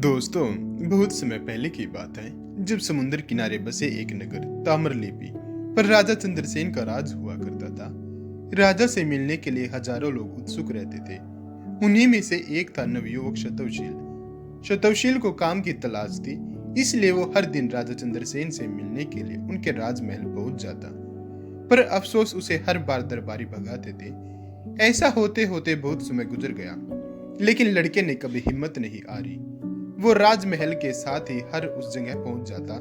दोस्तों, बहुत समय पहले की बात है जब समुद्र किनारे बसे एक नगर ताम्रलिप्ति पर राजा चंद्रसेन का राज हुआ करता था। राजा से मिलने के लिए हजारों लोग उत्सुक रहते थे। उन्हीं में से एक था नवयुवक शतवशील। शतवशील को काम की तलाश थी, इसलिए वो हर दिन राजा चंद्रसेन से मिलने के लिए उनके राजमहल पहुंच जाता। पर अफसोस, उसे हर बार दरबारी भगाते थे। ऐसा होते होते बहुत समय गुजर गया, लेकिन लड़के ने कभी हिम्मत नहीं हारी। वो राजमहल के साथ ही हर उस जगह पहुंच जाता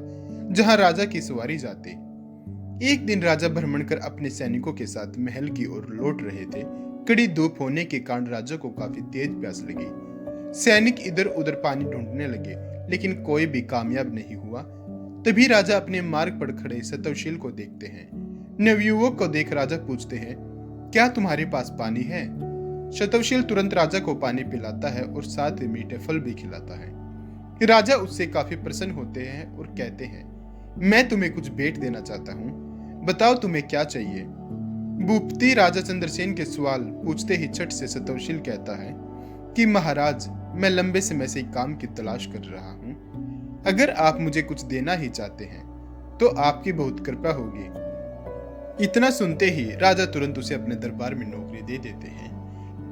जहां राजा की सवारी जाती। एक दिन राजा भ्रमण कर अपने सैनिकों के साथ महल की ओर लौट रहे थे। कड़ी धूप होने के कारण राजा को काफी तेज प्यास लगी। सैनिक इधर उधर पानी ढूंढने लगे, लेकिन कोई भी कामयाब नहीं हुआ। तभी राजा अपने मार्ग पर खड़े शतवशील को देखते हैं। नवयुवक को देख राजा पूछते हैं, क्या तुम्हारे पास पानी है? शतवशील तुरंत राजा को पानी पिलाता है और साथ ही मीठे फल भी खिलाता है। राजा उससे काफी प्रसन्न होते हैं और कहते हैं, मैं तुम्हें कुछ भेंट देना चाहता हूँ, बताओ तुम्हें क्या चाहिए। भूपति राजा चंद्रसेन के सवाल पूछते ही छठ से शतवशील कहता है कि महाराज, मैं लंबे समय से काम की तलाश कर रहा हूँ। अगर आप मुझे कुछ देना ही चाहते हैं तो आपकी बहुत कृपा होगी। इतना सुनते ही राजा तुरंत उसे अपने दरबार में नौकरी दे देते हैं।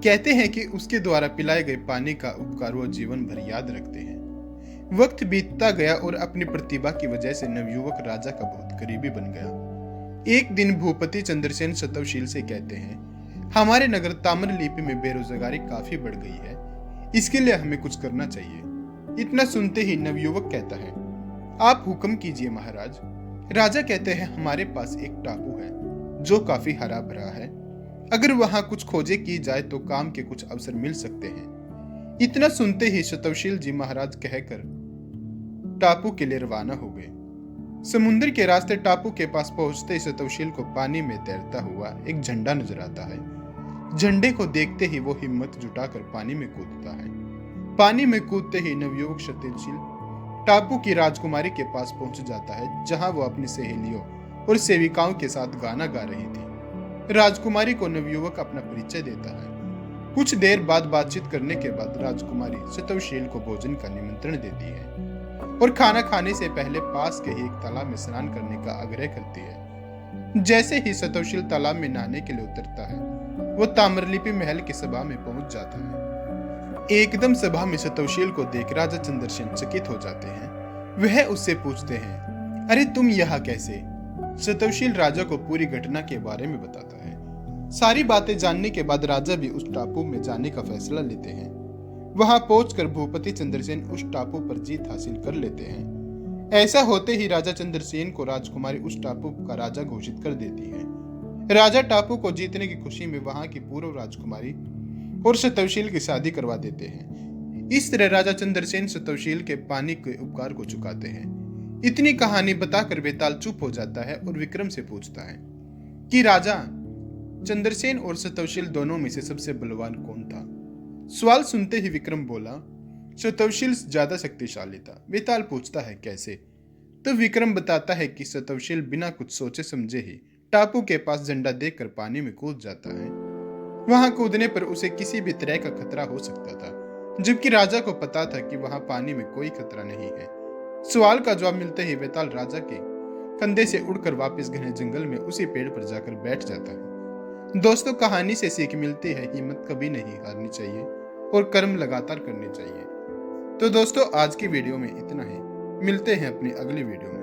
कहते हैं कि उसके द्वारा पिलाए गए पानी का उपकार वो जीवन भर याद रखते हैं। वक्त बीतता गया और अपनी प्रतिभा की वजह से नवयुवक राजा का बहुत करीबी बन गया। एक दिन भूपति चंद्रसेन शतवशील से कहते हैं, हमारे नगर ताम्रलिप्ति में बेरोजगारी काफी बढ़ गई है, इसके लिए हमें कुछ करना चाहिए। इतना सुनते ही नवयुवक कहता है, आप हुक्म कीजिए महाराज। राजा कहते हैं, हमारे पास एक टापू है जो काफी हरा भरा है। अगर वहां कुछ खोजे की जाए तो काम के कुछ अवसर मिल सकते हैं। इतना सुनते ही शतवशील जी महाराज कहकर टापू के लिए रवाना हो गए। समुद्र के रास्ते टापू के पास पहुंचते ही शतवशील को पानी में तैरता हुआ एक झंडा नजर आता है। झंडे को देखते ही वो हिम्मत जुटाकर पानी में कूदता है। पानी में कूदते ही नवयुवक शतवशील टापू की राजकुमारी के पास पहुंच जाता है, जहां वो अपनी सहेलियों और सेविकाओं के साथ गाना गा रही थी। राजकुमारी को नवयुवक अपना परिचय देता है। कुछ देर बाद बातचीत करने के बाद राजकुमारी शतवशील को भोजन का निमंत्रण देती है और खाना खाने से पहले पास के ही एक तालाब में स्नान करने का आग्रह करती है। जैसे ही शतवशील तालाब में नहाने के लिए उतरता है, वो ताम्रलिप्ति महल की सभा में पहुंच जाता है। एकदम सभा में शतवशील को देख राजा चंद्रसेन चकित हो जाते हैं। वह उससे पूछते हैं, अरे तुम यहाँ कैसे? शतवशील राजा को पूरी घटना के बारे में बताता है। सारी बातें जानने के बाद राजा भी उस टापू में जाने का फैसला लेते हैं। वहां पहुंचकर भूपति चंद्रसेन उस टापू पर जीत हासिल कर लेते हैं। ऐसा होते ही राजा चंद्रसेन को राजकुमारी उस टापू का राजा घोषित कर देती है। राजा टापू को जीतने की खुशी में वहां की पूर्व राजकुमारी और शतवशील की शादी करवा देते हैं। इस तरह राजा चंद्रसेन शतवशील के पानी के उपकार को चुकाते हैं। इतनी कहानी बताकर बेताल चुप हो जाता है और विक्रम से पूछता है कि राजा, चंद्रसेन और शतवशील दोनों में से सबसे बलवान कौन था? सवाल सुनते ही विक्रम बोला, शतवशील ज्यादा शक्तिशाली था। बेताल पूछता है, कैसे? तो विक्रम बताता है कि शतवशील बिना कुछ सोचे समझे ही टापू के पास झंडा देखकर पानी में कूद जाता है। वहां कूदने पर उसे किसी भी तरह का खतरा हो सकता था, जबकि राजा को पता था कि वहां पानी में कोई खतरा नहीं है। सवाल का जवाब मिलते ही बेताल राजा के कंधे से उड़कर वापस घने जंगल में उसी पेड़ पर जाकर बैठ जाता है। दोस्तों, कहानी से सीख मिलती है, हिम्मत कभी नहीं हारनी चाहिए और कर्म लगातार करने चाहिए। तो दोस्तों, आज की वीडियो में इतना ही। मिलते हैं अपनी अगली वीडियो में।